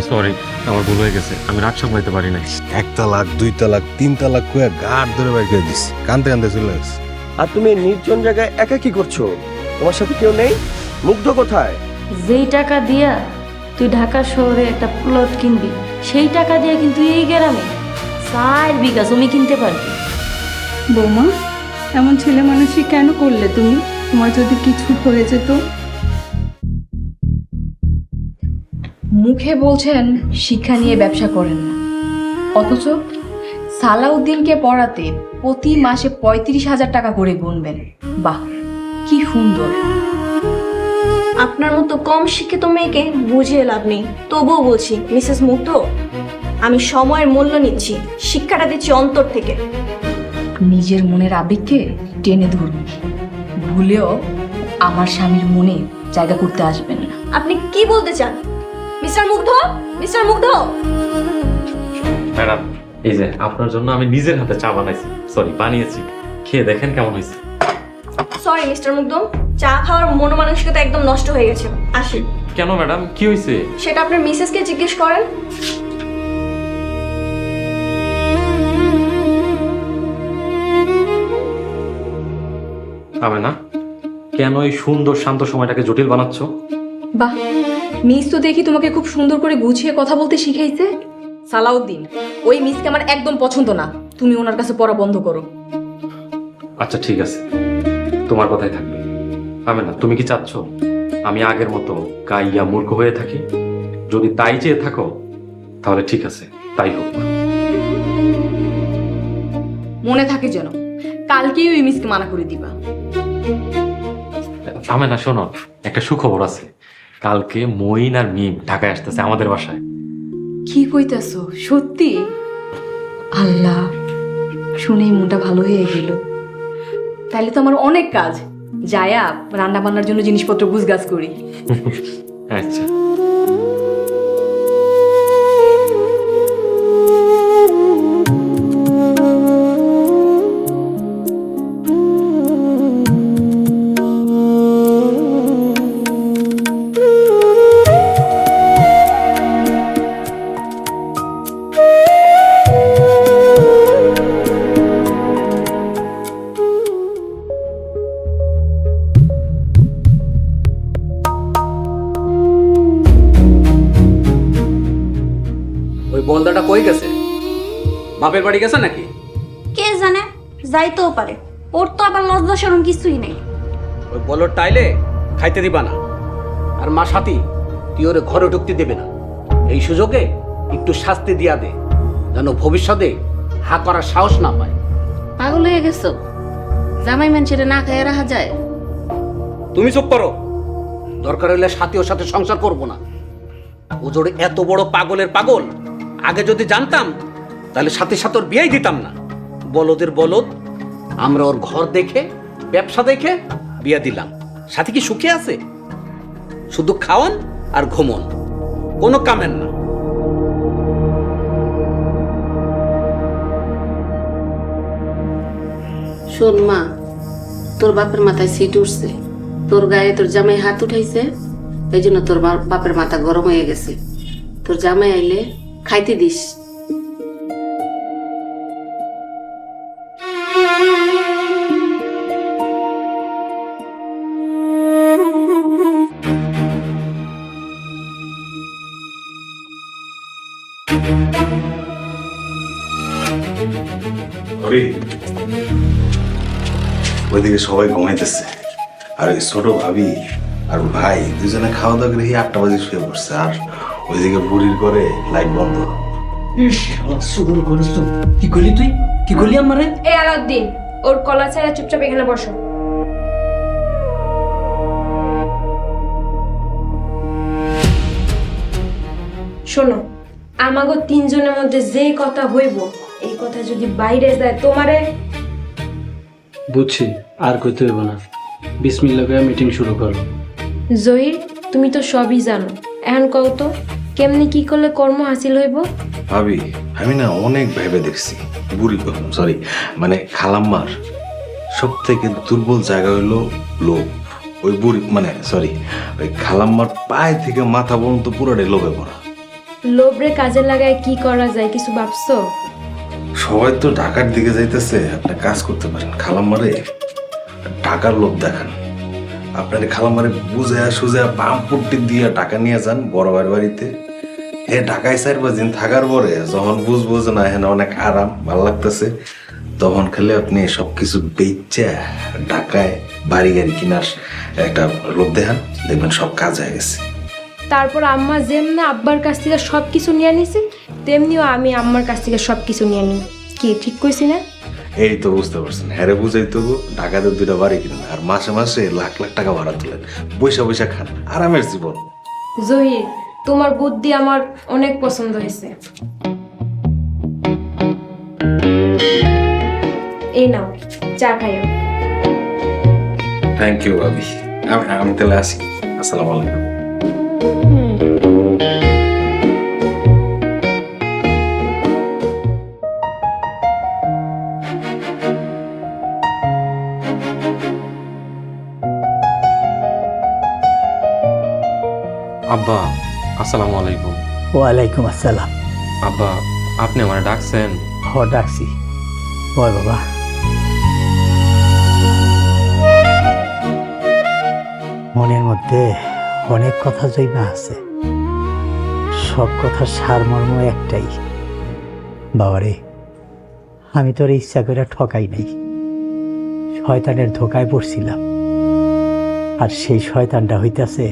Sorry, আমার ভুল হয়ে গেছে, আমি রাগ সামলাইতে পারি নাই। 1 তালাক 2 তালাক 3 তালাক কয়ে গাড় ধরে বাইর করে দিছি, কানতে কানতে চলে গেছে। আর তুমি এই নির্জন জায়গায় একা কি করছো? তোমার সাথে কেউ নেই? মুগ্ধ কোথায়? যেই টাকা দিয়া তুই ঢাকা শহরে একটা প্লট কিনবি, সেই টাকা দিয়ে কিন্তু এই গ্রামে 4 বিঘা জমি কিনতে পারবি। বৌমা, এমন ছেলে মানুষই কেন করলে তুমি? তোমার যদি কিছু হয়ে যেত। মুখে বলছেন শিক্ষা নিয়ে ব্যবসা করেন না, অথচ সালাউদ্দিনকে পড়াতে প্রতি মাসে 35,000 টাকা করে গুনবেন। বাহ, কি সুন্দর। আপনার মতো কম শিক্ষিত মেয়েকে বুঝিয়ে লাভ নেই। তবুও বলছি মিসেস মুগ্ধ, আমি সময়ের মূল্য নিচ্ছি, শিক্ষাটা দিচ্ছি অন্তর থেকে। নিজের মনের আবেগকে টেনে ধরুন, ভুলেও আমার স্বামীর মনে জায়গা করতে আসবেন না। আপনি কি বলতে চান মিস্টার মুগ্ধ? মিস্টার মুগ্ধ, ম্যাডাম, এই যে আপনার জন্য আমি নিজের হাতে চা বানিয়েছি, খেয়ে দেখেন কেমন হয়েছে। সরি মিস্টার মুগ্ধ, চা খাওয়ার মনোমানসিকতা একদম নষ্ট হয়ে গেছে। আসি। কেন ম্যাডাম, কি হয়েছে? সেটা আপনার মিসেসকে জিজ্ঞেস করেন। হবে না, কেন এই সুন্দর শান্ত সময়টাকে জটিল বানাচ্ছ? বাহ, মিস তো দেখি তোমাকে খুব সুন্দর করে গুছিয়ে কথা বলতে শিখাইছে। সালাউদ্দিন, ওই মিসকে আমার একদম পছন্দ না, তুমি ওনার কাছে পড়া বন্ধ করো। আচ্ছা ঠিক আছে, তোমার কথাই থাকবে। হবে না, তুমি কি চাচ্ছ আমি আগের মতো গাইয়া মূর্খ হয়ে থাকি? যদি তাই চেয়ে থাকো তাহলে ঠিক আছে, তাই হোক। মনে থাকে যেন কালকেই ওই মিসকে মানা করে দিবা। হবে না, শোনো, একটা সুখবর আছে। কালকে মঈন আর মিম ঢাকায় আসতেছে আমাদের বাসায়। কি কইতাছো, সত্যি? আল্লাহ, শুনেই মনটা ভালো হয়ে গেল। তাহলে তো আমার অনেক কাজ, যায়া রান্না বান্নার জন্য জিনিসপত্র গুছগাছ করি। আচ্ছা। ওই বলদাটা কই গেছে? বাপের বাড়ি গেছে নাকি? কে জানে, যাইতেও পারে। ওর তো আবার লজ্জা শরম কিছুই নেই। ওই বলর টাইলে খাইতে দিবা না। আর মা সাথী, তুই ওরে ঘরে ঢুকতে দেবে না। এই সুযোগে একটু শাস্তি দিয়া দে, যেন ভবিষ্যতে হা করার সাহস না পায়। পাগল হয়ে গেছো? জামাই মানুষের না খেয়ে রাখা যায়? তুমি চুপ করো। দরকার হলে সাথী ওর সাথে সংসার করবো না। ও জোরে এত বড় পাগলের পাগল, আগে যদি জানতাম তাহলে সাথে সাথে ওর বিয়েই দিতাম না। বলদের বলদ, আমরা ওর ঘর দেখে ব্যবসা দেখে বিয়ে দিলাম। সাথী কি সুখে আছে? শুধু খাওয়ান আর ঘুমন, কোনো কামের না। শোন মা, তোর বাপের মাথায় সিট উঠছে, তোর গায়ে তোর জামাই হাত উঠাইছে, এই জন্য তোর বাপের মাথা গরম হয়ে গেছে। তোর জামাই আইলে খাইতে দিস। ওইদিকে সবাই ঘুমাইতেছে, আর ওই ছোট ভাবি আর ভাই দুজনে খাওয়া দাওয়া করে 8টা বাজে শুয়ে পড়ছে। আর ওইদিকে বুড়ির করে লাইট বন্ধ। কি করলি তুই? কি করলি আমারে? এই আলাউদ্দিন, ওর কলা ছাড়া চুপচাপ এখানে বসো। শোনো, আমাগো তিনজনের মধ্যে যে কথা হইব, এই কথা যদি বাইরে যায় তোমারে। বুঝছি, আর কইতে হইব না। বিসমিল্লাহ করে মিটিং শুরু করো। জহির, তুমি তো সবই জানো, এখন কও তো কেমনি কি করলে কর্ম হাসিল হইব? ভাবি, আমি না অনেক ভেবে দেখছি, বুড়ি সরি মানে খালাম্মার সব থেকে দুর্বল জায়গা হইলো লোভ। ওই বুড়ি মানে সরি ওই খালাম্মার পায়ে থেকে মাথা পর্যন্ত পুরোটাই লোভে ভরা। লোভরে কাজে লাগায় কি করা যায় কিছু ভাবছো? সবাই তো ঢাকার দিকে যাইতেছে, আপনি কাজ করতে পারেন, খালাম্মারে ঢাকার লোভ দেখান। আপনার খালাম্মারে বুঝে সুঝে পাম্পটি দিয়ে টাকা নিয়ে যান বড় ভাইয়ের বাড়িতে। ঢাকায় 4-5 দিন থাকার পরে যখন বুঝবো যে না এখানে অনেক আরাম ভালো লাগতেছে, তখন খেলে আপনি সবকিছু বেচা ঢাকায় বাড়ি গাড়ি কেনার একটা লোভ দেখান, দেখবেন সব কাজ হয়ে গেছে। তারপর আম্মা যেমনি আব্বার কাছ থেকে সব কিছু নিয়ে নিছি, তেমনিও আমি আম্মার কাছ থেকে সব কিছু নিয়ে নিই। কি ঠিক কইছি না? এই তো বুঝতে পারছেন, হ্যারে বুঝাই তো ঢাকাতে 2টা বাড়ি কিনেন আর মাসে মাসে লাখ লাখ টাকা ভাড়া তোলেন, বৈশা বৈশা খান, আরামের জীবন। জহির, তোমার বুদ্ধি আমার অনেক পছন্দ হয়েছে। এই নাও চা খাইও। থ্যাংক ইউ ভাবি, আমি তাহলে আসি। আসসালামু আলাইকুম। আব্বা আসসালামু আলাইকুম। ওয়ালাইকুম আসসালাম। আব্বা আপনি আমার ডাকছেন? হ ডাকছি, বল বাবা। মনের মধ্যে অনেক কথা জৈবা আছে, সব কথার সারমর্ম একটাই। বাবারে, আমি তোর ইচ্ছা করে ঠকাই নাই, শয়তানের ধোকায় পড়ছিলাম। আর সেই শয়তানটা হইতাছে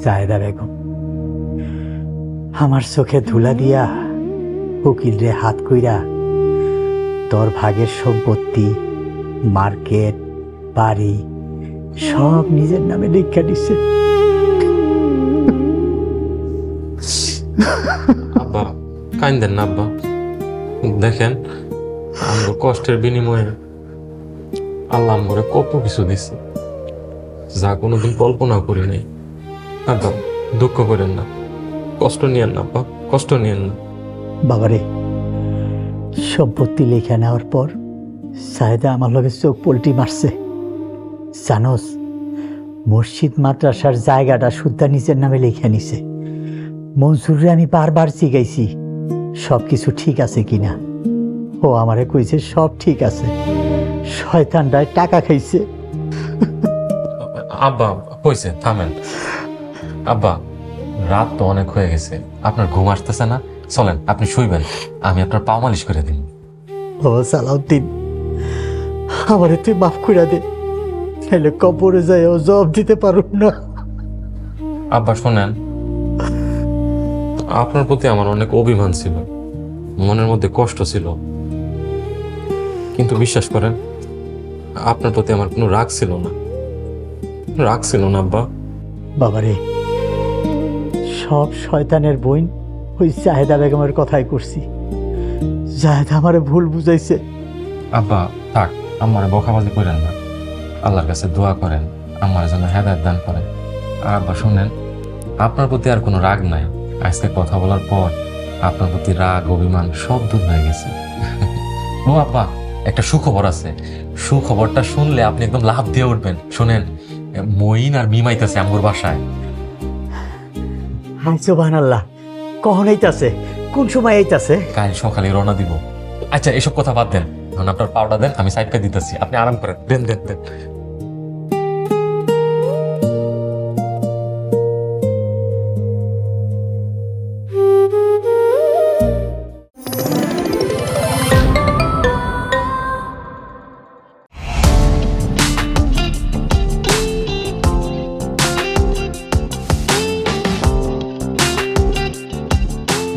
জায়েদা বেগম। আমার চোখে ধুলা দিয়া উকিল রে হাত কইরা তোর ভাগের সম্পত্তি, মার্কেট, বাড়ি সব নিজের নামে লিখা দিচ্ছে। আব্বা কাইন্দেন না আব্বা, দেখেন আমার কষ্টের বিনিময়ে আল্লাহ আমারে কত কিছু দিছে যা কোনোদিন কল্পনা করি নাই। আব্বা দুঃখ করেন না, কষ্ট নিয়েন না আব্বা, কষ্ট নিয়েন না। বাবারে, সম্পত্তি লেখা নেওয়ার পর সাহেদা আমার লগে চোখ পল্টি মারছে। জানোস, মসজিদ মাদ্রাসার জায়গাটা সুদ্ধা নিজের নামে লেখা নিছে। মনসুরে আমি বারবার জিগাইছি সব কিছু ঠিক আছে কিনা, ও আমারে কইছে সব ঠিক আছে, শয়তানটায় টাকা খাইছে। আব্বা হইছে, থামেন। আব্বা রাত তো অনেক হয়ে গেছে, আপনার ঘুম আসতেছে না, চলেন আপনি শুইবেন, আমি আপনার পা মালিশ করে দিন। ও সালাউদ্দিন, আমারে তুই মাফ করে দে, তাহলে কবরে যায় ও জবাব দিতে পারুম না। আব্বা শোনেন, আপনার প্রতি আমার অনেক অভিমান ছিল, মনের মধ্যে কষ্ট ছিল, কিন্তু বিশ্বাস করেন আপনার প্রতি আমার কোনো রাগ ছিল না, রাগ ছিল না আব্বা। বাবারে, সব শয়তানের বইন ওই জাহেদা বেগমের কথাই করছি। জাহেদা আমারে ভুল বুঝাইছে। আব্বা থাক, আমার বকাবাজি করেন না, আল্লাহর কাছে দোয়া করেন আমার যেন হেদায়েত দান করেন। আর আব্বা শুনেন, আপনার প্রতি আর কোনো রাগ নাই, আজকে কথা বলার পর আপনার প্রতি রাগ অভিমান সব দূর হয়ে গেছে। ও আব্বা, একটা সুখবর আছে, সুখবরটা শুনলে আপনি একদম লাভ দিয়ে উঠবেন। শুনেন, মঈন আর মিমাইতেছে আমার বাসায়। হাই সুবহানাল্লাহ, কখন আইতাছে, কোন সময় আইতাছে? কাল সকালে রওনা দিব। আচ্ছা এসব কথা বাদ দেন, এখন আপনার পাউডার দেন, আমি সাইড পে দিতেছি, আপনি আরাম করেন, দেন দেন দেন।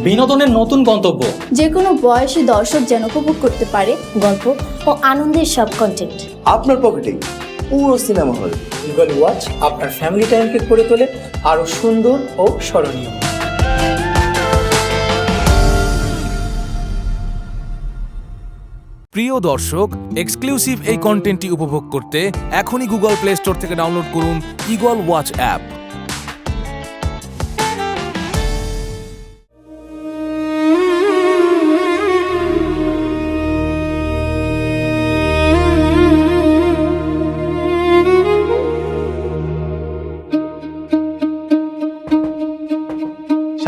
বিনোদনের নতুন গন্তব্য, যে কোনো বয়সী দর্শক যেন উপভোগ করতে পারে গল্প ও আনন্দের সব কন্টেন্ট আপনার পকেটে পুরো সিনেমা হল। গুগল ওয়াচ আপনার ফ্যামিলি টাইমকে করে তোলে আরো সুন্দর ও স্মরণীয়। প্রিয় দর্শক, এক্সক্লুসিভ এই কন্টেন্টটি উপভোগ করতে এখনই গুগল প্লে স্টোর থেকে ডাউনলোড করুন ইগল ওয়াচ অ্যাপ।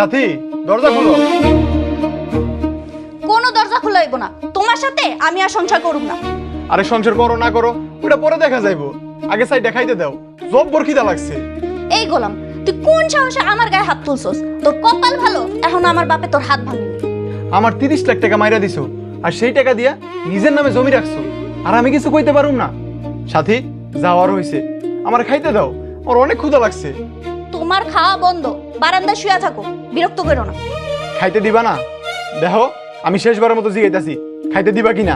সাথী দরজা খুলো। কোনো দরজা খোলা হইব না, তোমার সাথে আমি আর সংসার করব না। আরে সংসার করো না করো ওটা পরে দেখা যাইবো, আগে সাই দেখাইতে দাও, জব বরখিদা লাগছে। এই গোলাম, তুই কোন সাহসে আমার গায়ে হাত তুলছস? তোর কপাল ভালো, এখন আমার বাপে তোর হাত ভাঙে। আমার 30 লাখ টাকা মাইরা দিছো, আর সেই টাকা দিয়া নিজের নামে জমি রাখছো, আর আমি কিছু কইতে পারুম না। সাথী যাওয়ার হইছে, আমার খাইতে দাও, আমার অনেক ক্ষুধা লাগছে। তোমার খাওয়া বন্ধ, বারান্দায় শুয়ে থাকো, বিরক্ত করো না। খাইতে দিবা না? দেখো আমি শেষবারের মতো জিগাইতাছি, খাইতে দিবা কিনা?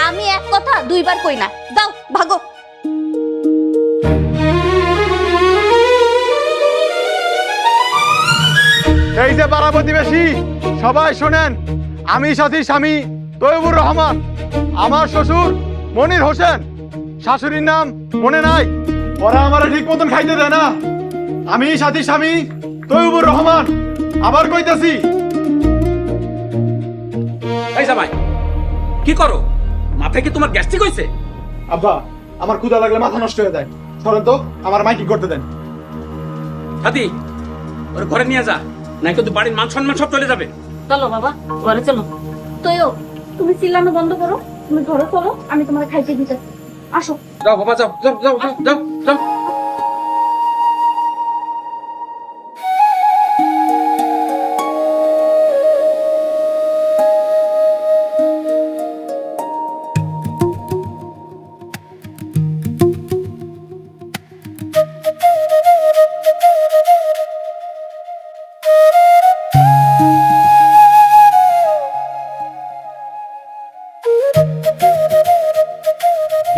আমি এক কথা দুইবার কই না, দাও ভাগো। এই যে পাড়া প্রতিবেশী সবাই শোনেন, আমি সাথী স্বামী তৈবুর রহমান, আমার শ্বশুর মনির হোসেন, শাশুড়ির নাম মনে নাই, ওরা আমার ঠিক মতন খাইতে দেয় না। আমি সাথী স্বামী তৈবুর রহমান, আবার কইতাছি। এই জামাই কি করো? মাথায় কি তোমার গ্যাস্ট্রিক হইছে? আব্বা আমার ক্ষুধা লাগলে মাথা নষ্ট হয়ে যায়, সরেন তো, আমার মাইকিং করতে দেন। সাথী ওর ঘরে নিয়ে যা, নাই কিন্তু বাড়ির মান সম্মান সব চলে যাবে। চলো বাবা, ঘরে চলো। তোয়ো, তুমি চিল্লানো বন্ধ করো, তুমি ঘরে চলো, আমি তোমার খাইতে দিতেছি। আসো। যাও বাবা, যাও যাও যাও যাও যাও যাও।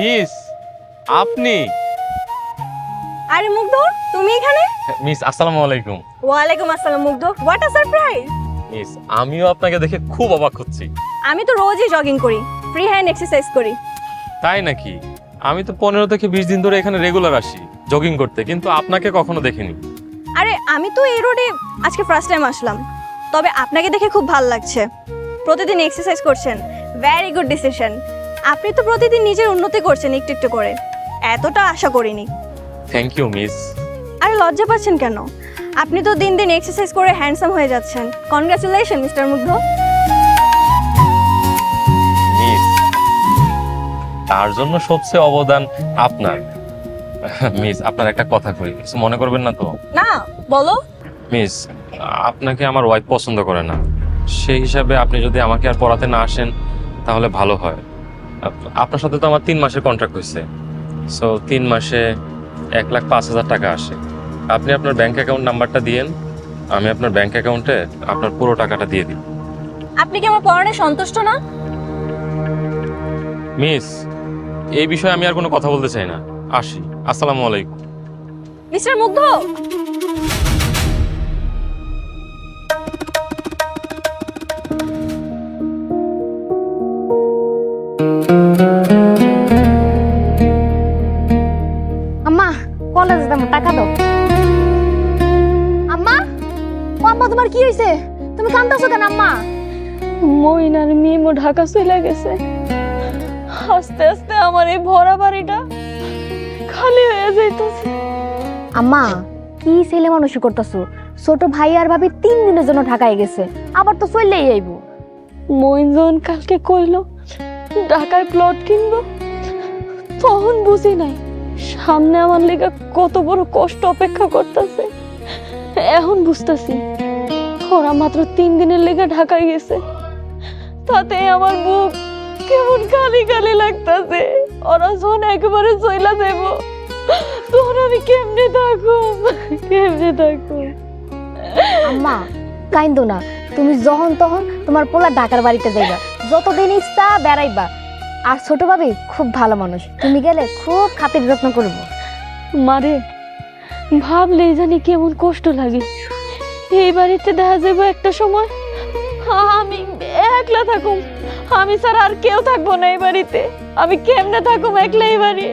মিস আপনি? আরে মুগ্ধ, তুমি এখানে? মিস আসসালামু আলাইকুম। ওয়ালাইকুম আসসালাম মুগ্ধ, হোয়াট আ সারপ্রাইজ। মিস আমিও আপনাকে দেখে খুব অবাক হচ্ছি। আমি তো রোজই জগিং করি, ফ্রি হ্যান্ড এক্সারসাইজ করি। তাই নাকি? আমি তো 15 থেকে 20 দিন ধরে এখানে রেগুলার আসি জগিং করতে, কিন্তু আপনাকে কখনো দেখিনি। আরে আমি তো এই রোডে আজকে ফার্স্ট টাইম আসলাম, তবে আপনাকে দেখে খুব ভালো লাগছে। প্রতিদিন এক্সারসাইজ করছেন, ভেরি গুড ডিসিশন। আপনি তো প্রতিদিন নিজের উন্নতি করছেন একটু একটু করে, এতটা আশা করিনি। Thank you miss. আরে লজ্জা পাচ্ছেন কেন? আপনি তো দিন দিন এক্সারসাইজ করে হ্যান্ডসাম হয়ে যাচ্ছেন। কনগ্রাচুলেশন মিস্টার মুগ্ধ। মিস তার জন্য সবচেয়ে অবদান আপনার। মিস আপনার একটা কথা কই, কিছু মনে করবেন না তো? না, বলো। মিস আপনাকে আমার ওয়াইফ পছন্দ করে না, সেই হিসাবে আপনি যদি আমাকে আর পড়াতে না আসেন তাহলে ভালো হয়। আপনার সাথে তো আমার 3 মাসের কন্ট্রাক্ট হয়েছে, সো 3 মাসে 1,05,000 টাকা আসে। আপনি আপনার ব্যাংক অ্যাকাউন্ট নাম্বারটা দিয়েন, আমি আপনার ব্যাংক অ্যাকাউন্টে আপনার পুরো টাকাটা দিয়ে দিই। আপনি কি আমার পড়ানে সন্তুষ্ট না? মিস এই বিষয়ে আমি আর কোনো কথা বলতে চাই না, আসি। আসসালামু আলাইকুম। মিস্টার মুগ্ধ, আম্মা কলেজে যাবো, টাকা দাও। আম্মা, ও আম্মা তোমার কি হয়েছে? তুমি কাঁদতেছো কেন আম্মা? মইনার মিমো ঢাকা চলে গেছে, আস্তে আস্তে আমার এই ভরা বাড়িটা খালি হয়ে যাইতেছে। আম্মা কি ছেলে মানুষই করতেছো? ছোট ভাই আর ভাবি 3 দিনের জন্য ঢাকায় গেছে, আবার তো চলেই আইবো। মইন যখন কালকে কইলো ঢাকায় প্লট কিনবো, তখন বুঝি নাই সামনে আমার লেগে কত বড় কষ্ট অপেক্ষা করতেছে। এখন বুঝতেছি ওরা মাত্র 3 দিনের লেগে ঢাকায় গেছে, তাতে আমার বুক কেমন খালি খালি লাগতেছে। ওরা যখন একেবারে চইলা যাইব তখন আমি কেমনে থাকবো, কেমনে থাকবো? আম্মা কাইন্দো না, তুমি যখন তখন তোমার পোলা ঢাকার বাড়িতে যাইবা, যতদিন ইচ্ছা বেড়াইবা। আর ছোট ভাবি খুব ভালো মানুষ, তুমি গেলে খুব খাতির যত্ন করবো। মারে ভাবলেই জানি কেমন কষ্ট লাগে। এই বাড়িতে দেখা যাবে একটা সময় আমি একলা থাকুম, আমি ছাড়া আর কেউ থাকবো না এই বাড়িতে। আমি কেমনে থাকুম একলা এই বাড়ি?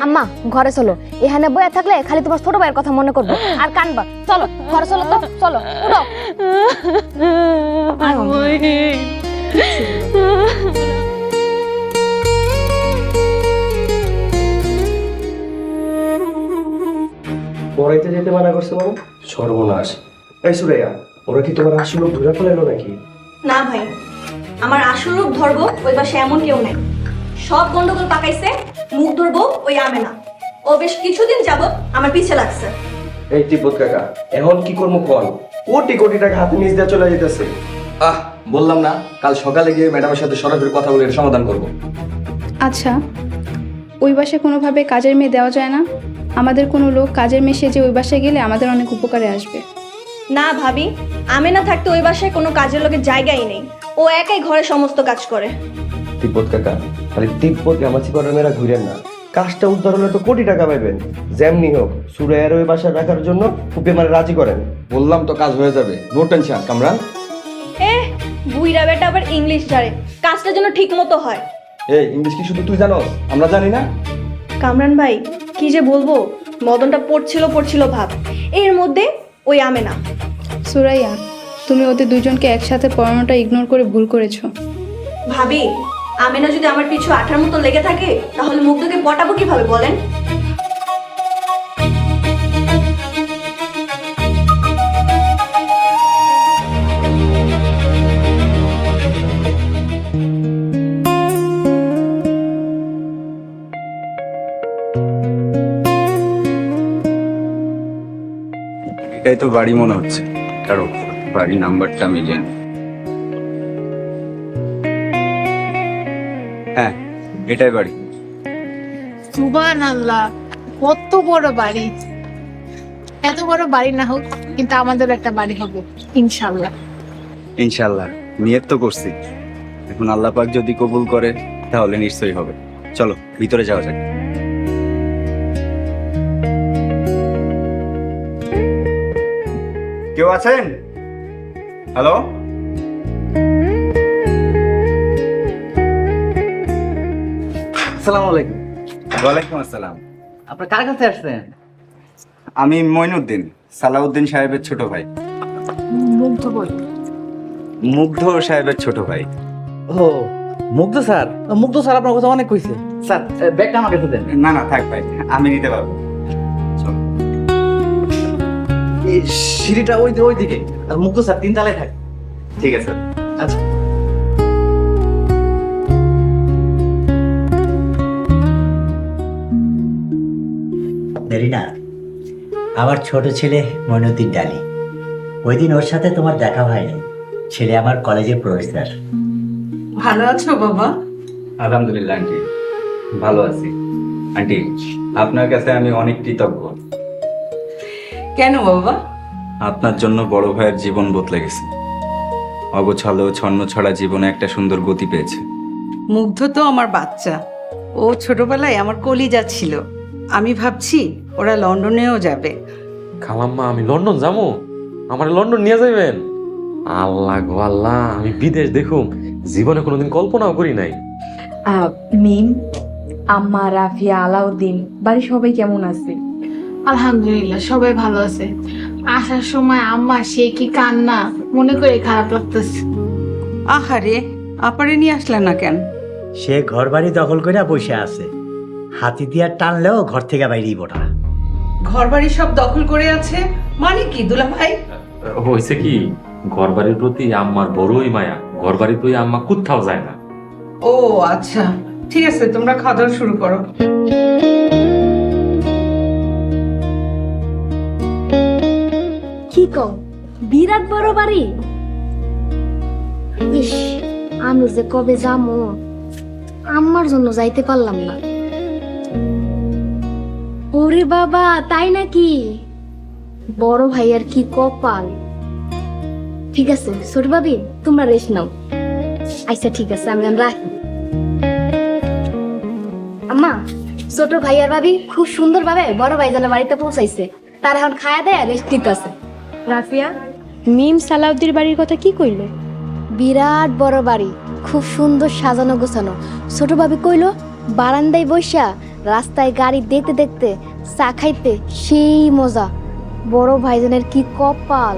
আম্মা ঘরে চলো, এখানে বয়ে থাকলে খালি তোমার ছোট ভাইয়ের কথা মনে করবো আর কানবা। চলো ঘরে চলো তো, চলো উঠো। পড়াইতে যেতে মানা করছে বাবু। সর্বনাশ। এই সুরাইয়া, ওরা কি তোমার আসলে ধরে ফেলালো নাকি? না ভাই, আমার আসল রূপ ধরবো ওই পাশে এমন কেউ নেই। সব গন্ডগোল পাকাইছে মুখ ধরবো ওই আমেনা। ও বেশ কিছুদিন যাবত আমার পিছে লাগছে। এই তিব্বত কাকা, এখন কি করবো কল? কোটি কোটি টাকা হাতে নিচ দিয়ে চলে যেতেছে। বললাম না, কাল সকালে গিয়ে ম্যাডামের সাথে সরাসরি কথা বলে এর সমাধান করব। আচ্ছা, ওই বাসায় কোনোভাবে কাজের মেয়ে দেওয়া যায় না? আমাদের কোনো লোক কাজের মেয়ে সেজে ওই বাসায় গেলে আমাদের অনেক উপকারে আসবে। না ভাবি, আমেনা থাকতে ওই বাসায় কোনো কাজের লোকের জায়গাই নেই। ও একাই ঘরে সমস্ত কাজ করে। তিব্বত কাকা, খালি তিব্বত গামাচি করার মেয়েরা ঘুরেন না, কাজটা উদ্ধার হলে তো কোটি টাকা পাইবেন। যেমনি হোক সুরাইয়ের ওই বাসায় রাখার জন্য ফুপি আমার রাজি করেন। বললাম তো কাজ হয়ে যাবে, নো টেনশন কামরান। বুইরা বেটা আবার ইংলিশ জানে, কাজটা যেন ঠিক মতো হয়। এই ইংলিশ কি শুধু তুই জানো, আমরা জানি না? কামরান ভাই, কি যে বলবো, মদনটা পড়ছিল ভাব, এর মধ্যে ওই আমেনা। সুরাইয়া, তুমি ওদের দুজনকে একসাথে পড়ানোটা ইগনোর করে ভুল করেছো। ভাবি, আমেনা যদি আমার পিছু আঠার মতো লেগে থাকে তাহলে মুগ্ধকে পটাবো কিভাবে বলেন? এটাই তো বাড়ি মনে হচ্ছে, কারণ বাড়ি নাম্বারটা আমি জানি। হ্যাঁ, এটাই বাড়ি। সুবহানাল্লাহ, কত বড় বাড়ি! এত বড় বাড়ি না হোক, কিন্তু আমাদের একটা বাড়ি হবে ইনশাআল্লাহ। ইনশাল্লাহ, নিয়ত তো করছি। এখন আল্লাহ পাক যদি কবুল করে তাহলে নিশ্চয়ই হবে। চলো ভিতরে যাওয়া যাক। কেউ আছেন? হ্যালো, আসসালামু আলাইকুম। ওয়ালাইকুম আসসালাম। আপনার কার কাছে আসছেন? আমি মইনুদ্দিন, সালাউদ্দিন সাহেবের ছোট ভাই। মুগ্ধ বল। মুগ্ধ সাহেবের ছোট ভাই। ও মুগ্ধ স্যার, মুগ্ধ স্যার আপনার কথা অনেক কইছে। স্যার ব্যাগটা আমার কাছে দেন। না না থাক ভাই, আমি নিতে পারবো। এই সিঁড়িটা ওই দিকে, আর মুগ্ধ স্যার 3 তলায় থাকে। ঠিক আছে। আচ্ছা। মেরিনা, আমার ছোট ছেলে মইনুদ্দিন ডালি। ওই দিন ওর সাথে তোমার দেখা হয়নি। ছেলে আমার কলেজের প্রফেসর। ভালো আছো বাবা? আলহামদুলিল্লাহ আন্টি, ভালো আছি। আন্টি, আপনার কাছে আমি অনেক কৃতজ্ঞ। কেন বাবা? আপনার জন্য বড় ভাইয়ের জীবন বদলে গেছে। অগোছালো ছন্ন ছড়া জীবনে একটা সুন্দর গতি পেয়েছে। মুগ্ধ তো আমার বাচ্চা, ও ছোটবেলায় আমার কলিজা ছিল। আমি ভাবছি ওরা লন্ডনেও যাবে। খালাম্মা, আমি লন্ডন যাবো? আমার লন্ডন নিয়ে যাবেন? আল্লাহ গো আল্লাহ, আমি বিদেশ দেখুম জীবনে কোনোদিন কল্পনাও করি নাই। মিম, আম্মা, রাফিয়া, আলাউদ্দিন, বাড়ির সবাই কেমন আছে? আলহামদুলিল্লাহ, সবাই ভালো আছে। আসার সময় আম্মা সে কি কান্না, মনে করে খারাপ লাগতেছে। আহারে, আপারে নিয়ে আসলেন না কেন? সে ঘর বাড়ি দখল করে বসে আছে, হাতি দিয়া টানলেও ঘর থেকে বাইরেই না। ঘর বাড়ি সব দখল করে আছে মানে কি দুলা ভাই? হয়েছে কি, ঘর বাড়ির প্রতি আম্মার বড়ই মায়া। ঘর বাড়ি তুই আম্মা কোথাও যায় না। ও আচ্ছা, ঠিক আছে, তোমরা খাওয়া দাওয়া শুরু করো। কি কও, বিরাট বড় বাড়ি? ইস, আমি যে কবে যাবো, আম্মার জন্য যাইতে পারলাম না। ওরে বাবা, তাই নাকি? বড় ভাইয়ার কি কপাল। ঠিক আছে ছোট ভাবি, তোমরা রেস্ট নাও। আচ্ছা ঠিক আছে, আমি রাখি। আম্মা, ছোট ভাইয়ার ভাবি খুব সুন্দর ভাবে বড় ভাইজানের বাড়িতে পৌঁছাইছে। তার এখন খায়া দেয় রেস্ট নিতেছে। রাফিয়া, মিম সালাউদ্দির বাড়ির কথা কি কইলো? বিরাট বড় বাড়ি, খুব সুন্দর সাজানো গোছানো। ছোট ভাবি কইলো বারান্দায় বইসা রাস্তায় গাড়ি দেখতে দেখতে চা খাইতে সেই মজা। বড় ভাইজানের কি কপাল।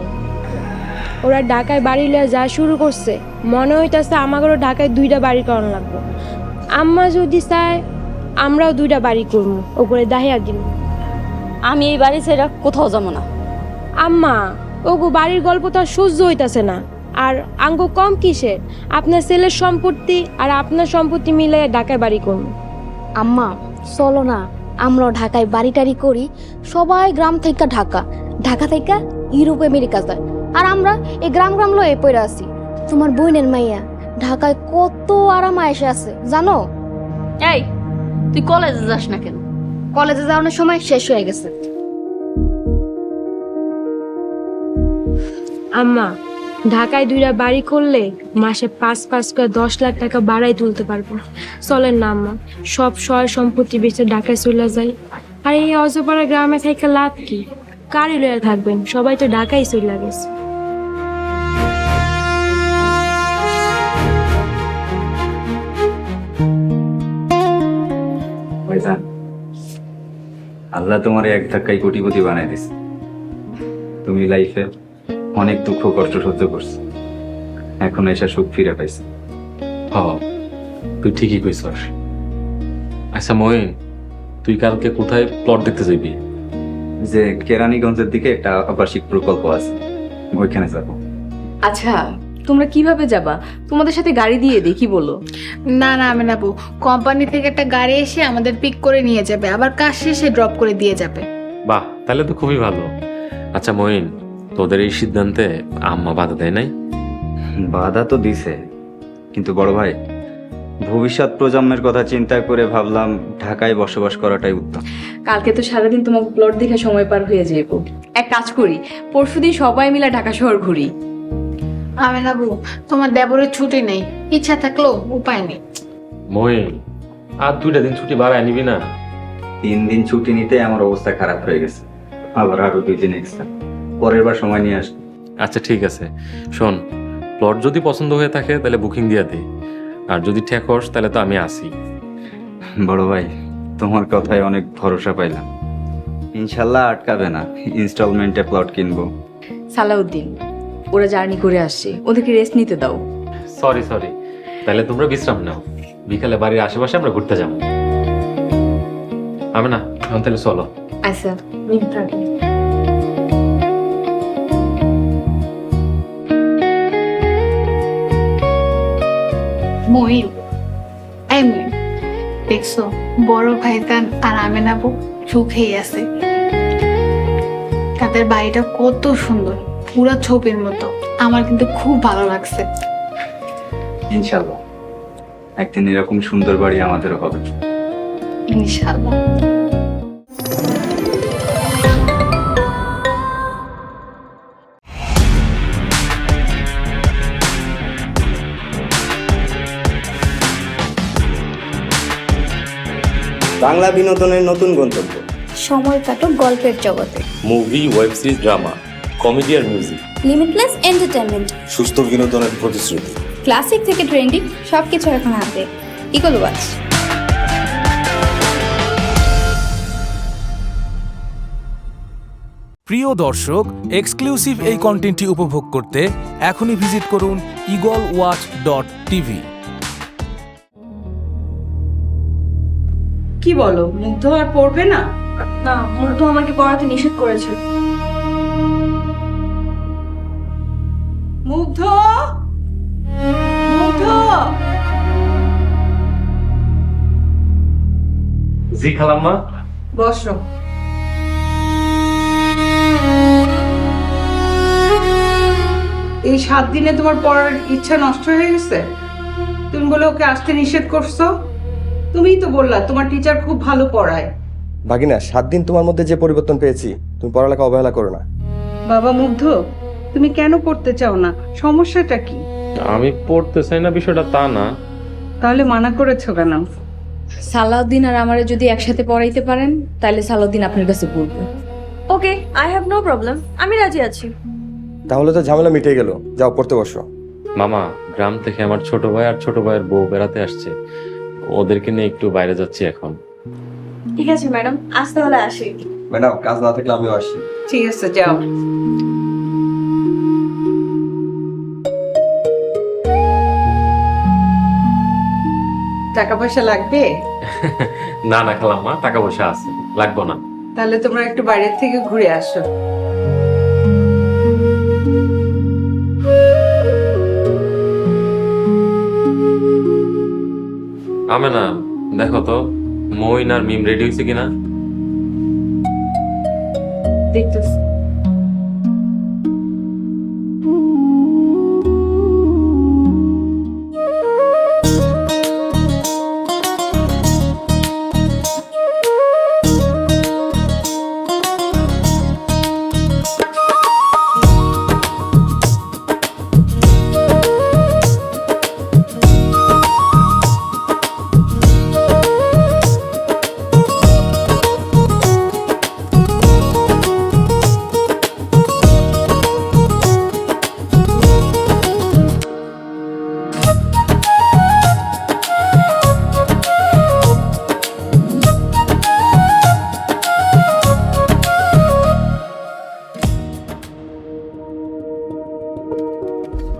ওরা ঢাকায় বাড়ি লয়ে যা শুরু করছে, মনে হইতাছে আমাদেরও ঢাকায় 2টা বাড়ি করানো লাগবে। আম্মা যদি চায় আমরাও 2টা বাড়ি করবো, ওগুলো দাহিয়া দিব। আমি এই বাড়ি ছেড়ে কোথাও যাবো না। আম্মা, ওগো বাড়ির গল্প তো আর সহ্য হইতাছে না। আর আঙ্গ কম কিসে, আপনার ছেলের সম্পত্তি আর আপনার সম্পত্তি মিলে ঢাকায় বাড়ি করুন। আম্মা চলো না, আমরাও ঢাকায় বাড়ি টাড়ি করি। সবাই গ্রাম থেকে ঢাকা, ঢাকা থেকে ইউরোপ আমেরিকা যায়, আর আমরা এই গ্রাম গ্রাম লয়ে পড়ে আছি। তোমার বোনের মাইয়া ঢাকায় কত আরাম এসে আছে জানো? এই তুই কলেজে যাস না কেন? কলেজে যাওয়ার সময় শেষ হয়ে গেছে। আম্মা, ঢাকায় 2টা বাড়ি করলে মাসে 5 করে 10 লাখ টাকা বাড়াই তুলতে পারবো। চলেন না আম্মা, সব সয় সম্পত্তি বেচে ঢাকায় চলে যায়। আর এই অজপাড়া গ্রামে থেকে লাভ কি? কারি লয়ে থাকবেন, সবাই তো ঢাকায় চলে গেছে। ভাইজান, আল্লাহ তোমার এক ধাক্কায় কোটিপতি বানাই দিছে। তুমি লাইফে অনেক দুঃখ কষ্ট সহ্য করছো, এখন এসে সুখ ফিরে পাইছে। হ, তুই ঠিকই কইছস। আচ্ছা মহিন, তুই কালকে কোথায় প্লট দেখতে যাবি? যে কেরানীগঞ্জের দিকে একটা আবাসিক প্রকল্প আছে, ওইখানে যাবো। আচ্ছা, তোমরা কিভাবে যাবা? তোমাদের সাথে গাড়ি দিয়ে দেখি বলো। না না আমি নেবো, কোম্পানি থেকে একটা গাড়ি এসে আমাদের পিক করে নিয়ে যাবে, আবার কাজ শেষে ড্রপ করে দিয়ে যাবে। বাহ, তাহলে তো খুবই ভালো। আচ্ছা মহিন, তোদের এই সিদ্ধান্তে আম্মা বাধা দেয় নাই? বাধা তো দিছে, কিন্তু বড় ভাই, ভবিষ্যৎ প্রজন্মের কথা চিন্তা করে ভাবলাম ঢাকায় বসবাস করাটাই উত্তম। কালকে তো সারাদিন তোমাকে প্লট দেখে সময় পার হয়ে যাবো। এক কাজ করি, পরশুদিন সবাই মিলে ঢাকা শহর ঘুরি। আমি নেবো, তোমার দেবরের ছুটি নেই, ইচ্ছা থাকলেও উপায় নেই। মহিন, আর 2টা দিন ছুটি বাড়ায় নিবি না? 3 দিন ছুটি নিতে আমার অবস্থা খারাপ হয়ে গেছে, আবার আরো 2 দিন এক্সট্রা, পরের বার সময় নিয়ে আসবো। আচ্ছা ঠিক আছে, শোন, প্লট যদি পছন্দ হয়ে থাকে তাহলে বুকিং দিয়ে দে, আর যদি ঠিক হস তাহলে তো আমি আসি। বড় ভাই, তোমার কথায় অনেক ভরসা পাইলাম, ইনশাল্লাহ আটকাবে না, ইনস্টলমেন্টে প্লট কিনবো। সালাউদ্দিন, ওরা জার্নি করে আসছে, ওদেরকে রেস্ট নিতে দাও। সরি, তাহলে তোমরা বিশ্রাম নাও, বিকালে বাড়ির আশেপাশে আমরা ঘুরতে যাবো। আমি না, এখন তাহলে চলো। আচ্ছা, থাকি। মহিন, এই মহিন, দেখছো বড় ভাইজান আর আমি নেবো সুখেই আছে। তাদের বাড়িটা কত সুন্দর, পুরো ছবির মতো। আমার কিন্তু খুব ভালো লাগছে। ইনশাল্লাহ একদিন এরকম সুন্দর বাড়ি আমাদেরও হবে। ইনশাআল্লাহ। বাংলা বিনোদনের নতুন গন্তব্য, সময় কাটো গল্পের জগতে। Movie, web series, drama, comedy আর মিউজিক। লিমিটলেস এন্টারটেইনমেন্ট, সুস্থ বিনোদনের প্রতিশ্রুতি। ক্লাসিক থেকে ট্রেন্ডিং সবকিছু এখন হাতে। Eagle Watch. প্রিয় দর্শক, এক্সক্লুসিভ এই কন্টেন্টটি উপভোগ করতে এখনই ভিজিট করুন eagleWatch.tv। কি বলো, মুগ্ধ আর পড়বে না? না, মুগ্ধ আমাকে পড়াতে নিষেধ করেছে। মুগ্ধ, মুগ্ধ, জি খালাম্মা। বসো। এই 7 দিনে তোমার পড়ার ইচ্ছা নষ্ট হয়ে গেছে? তুমি বলে ওকে আসতে নিষেধ করছো? তুমিই তো বললা তোমার টিচার খুব ভালো পড়ায়। ভাগিনা, 7 দিন তোমার মধ্যে যে পরিবর্তন পেয়েছি, তুমি পড়ালেখা অবহেলা করো না। বাবা মুগ্ধ, তুমি কেন পড়তে চাও না? সমস্যাটা কি? আমি পড়তে চাই না বিষয়টা তা না। তাহলে মানা করেছো কেন? সালাউদ্দিন আর আমারে যদি একসাথে পড়াইতে পারেন তাহলে সালাউদ্দিন আপনার কাছে পড়বে। ওকে, আই হ্যাভ নো প্রবলেম, আমি রাজি আছি। তাহলে তো ঝামেলা মিটে গেল, যাও পড়তে বসো। মামা, গ্রাম থেকে আমার ছোট ভাই আর ছোট ভাইয়ের বউ বেড়াতে আসছে, ওদেরকে নিয়ে একটু বাইরে যাচ্ছি এখন। ঠিক আছে ম্যাডাম, আজ তাহলে আসি। ম্যাডাম, কাজ না থাকলে আমিও আসি। ঠিক আছে, যাও। টাকা পয়সা লাগবে? না না খালাম্মা, টাকা পয়সা আছে, লাগবো না। তাহলে তোমরা একটু বাইরের থেকে ঘুরে আসো। আমেনা, দেখো তো মইন আর মিম রেডি হয়েছে কিনা। দেখতেছি।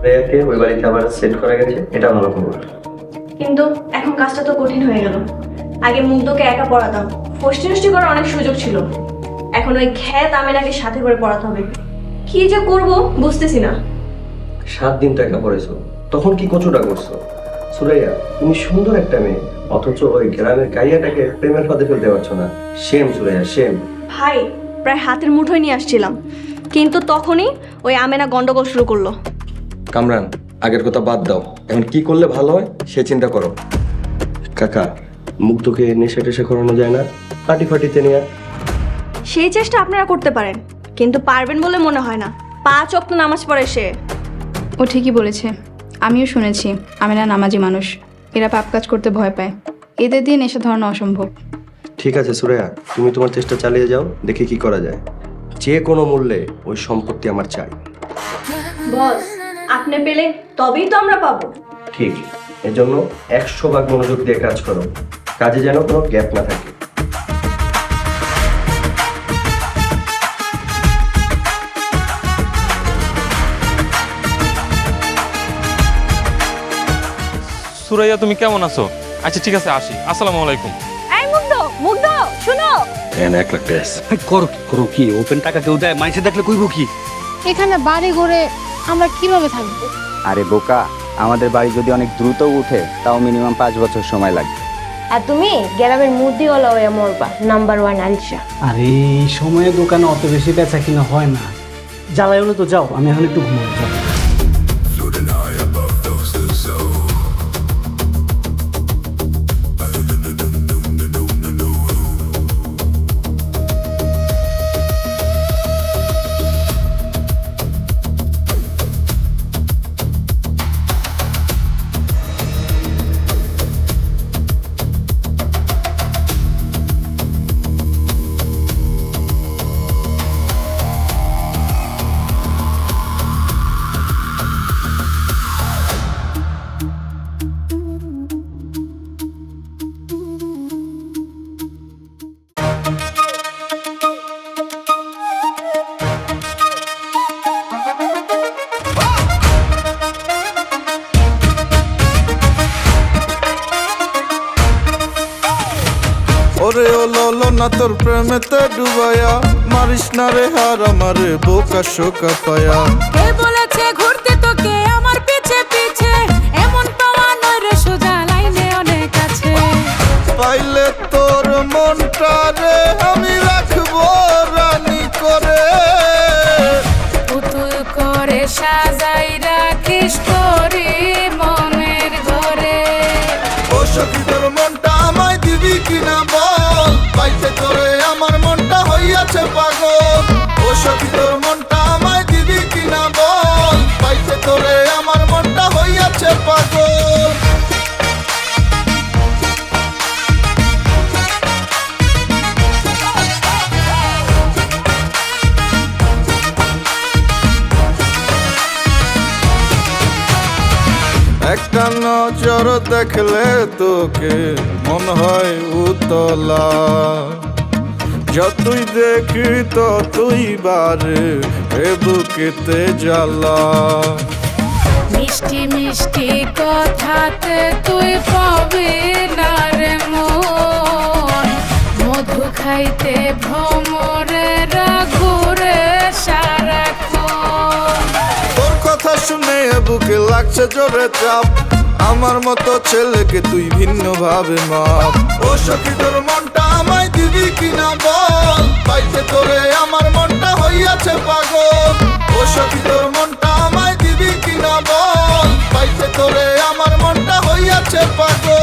সুরাইয়াকে ওই বাড়িতে আবার সেট করা গেছে, এটা ভালো খবর। কিন্তু এখন কাজটা তো কঠিন হয়ে গেল। আগে মুগ্ধকে একা পড়াতাম, ফষ্টি নষ্টি করার অনেক সুযোগ ছিল। এখন ওই খ্যাত আমেনাকে সাথে করে পড়াতে হবে। কি যে করব বুঝতেছি না। 7 দিন টাকা পড়েছো, তখন কি কচুটা করছো? সুরাইয়া, তুমি সুন্দর একটা মেয়ে, অথচ ওই গ্রামের গাইয়াটাকে প্রেমের ফাঁদে ফেলতে পারছো না। Shame Suraiya, shame. ভাই, প্রায় হাতের মুঠোয় নিয়ে আসছিলাম, কিন্তু তখনই ওই আমেনা গন্ডগোল শুরু করলো। কামরান, আগের কথা বাদ দাও, এখন কি করলে ভালো হয় সে চিন্তা করো। কাকা, মুগ্ধকে নেশা টেশা করানো যায় না? পার্টি ফাটিতে নিয়ে সেই চেষ্টা আপনারা করতে পারেন, কিন্তু পারবেন বলে মনে হয় না। 5 ওয়াক্ত নামাজ পড়ে সে। ও ঠিকই বলেছে, আমিও শুনেছি আমেনা নামাজি মানুষ, এরা পাপ কাজ করতে ভয় পায়, এদের দিয়ে নেশা ধরানো অসম্ভব। ঠিক আছে সুরাইয়া, তুমি তোমার চেষ্টা চালিয়ে যাও, দেখি কি করা যায়। যে কোনো মূল্যে ওই সম্পত্তি আমার চাই। বস, আপনি পেলে তবেই তো আমরা পাবো। ঠিক, এজন্য 100 ভাগ মনোযোগ দিয়ে কাজ করো, কাজে যেন কোনো গ্যাপ না থাকে। সুরাইয়া, তুমি কেমন আছো? আচ্ছা ঠিক আছে, আসি। আসসালামু আলাইকুম। এই মুগ্ধ, মুগ্ধ শুনো। 1 লাখ টাকা করো কি? ওপেন টাকা কেউ দেয়? মাইসে দেখলে কইব কি? এখানে বাড়ি ঘরে আমরা কিভাবে থাকবো? আরে বোকা, আমাদের বাড়ি যদি অনেক দ্রুত উঠে তাও মিনিমাম 5 বছর সময় লাগবে। আর তুমি গ্রামের মুদিওয়ালা হয়ে মরবা, নাম্বার 1 আলিশা। আরে এই সময়ে দোকানে অত বেশি বেচা কিনা হয় না। জ্বালাই হলে তো যাও, আমি এখন একটু ঘুমাবো। যাও। ওরে ও ললো না তোর প্রেমেতে ডুবায়া, মারিস না রে হার আমারে বোকা শোকা পায়া। কে বলেছে ঘুরতে তোকে আমার পিছে পিছে, এমন পাওয়া নয় রে সোজা লাইনে অনেক আছে। পাইলে তোর মনটা রে আমি রাখবো রানী করে, পুতুল করে সাজাই রাখিস তোরি মনের ঘরে। ও সখী তোর মনটা আমায় দিবি কিনা বল, পাইতে তোরে আমার মনটা হইয়াছে পাগল। ও সখী তোর মনটা আমায় দিবি কিনা বল, পাইতে তোরে আমার মনটা হইয়াছে পাগল। একটা নজর দেখলে তোকে মন হয় উতলা, যতই দেখি ততই বারে এ বুকেতে জ্বালা। মিষ্টি মিষ্টি কথাতে তুই পাবি না রে মন, মধু খাইতে ভ্রমরেরা ঘুরে সারাক্ষণ। তোর কথা শুনে বুকে লাগে লাগছে জোরে চাপ, আমার মতো ছেলেকে তুই ভিন্ন ভাবে মাপ। ও সখী তোর মনটা আমায় দিবি কিনা বল, পাইতে তোরে আমার মনটা হইয়াছে পাগল। ও সখী তোর মনটা আমায় দিবি কিনা বল, পাইতে তোরে আমার মনটা হইয়াছে পাগল।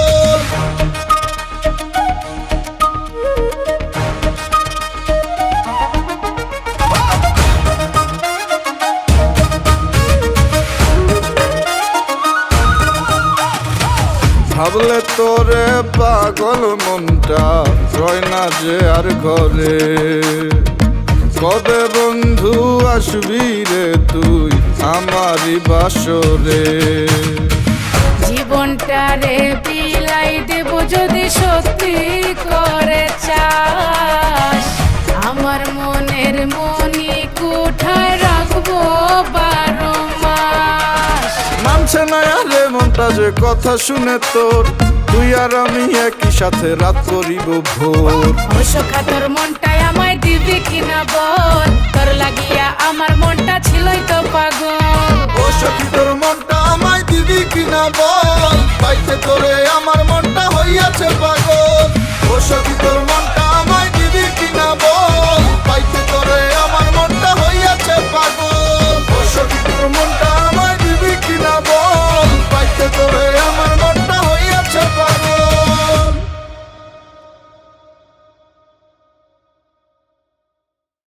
ভাবলে তোরে পাগল মনটা রয় না যে আর ঘরে, কবে বন্ধু আসবি রে তুই আমারই বাসরে। জীবনটা রে বিলাই দেব যদি সত্যি করে চাস, আমার মনের মনি কোঠায় রাখবো 12 মাস। মানছে না আরে মনটা যে কথা শুনে তোর, তুই আর আমি একই সাথে রাত করিব ভোর। ও সখা তোর মনটাই আমায় দিবি কিনা বল, তোর লাগিয়া আমার মনটা ছিলই তো পাগল। ও সখী তোর মনটা আমায় দিবি কিনা বল,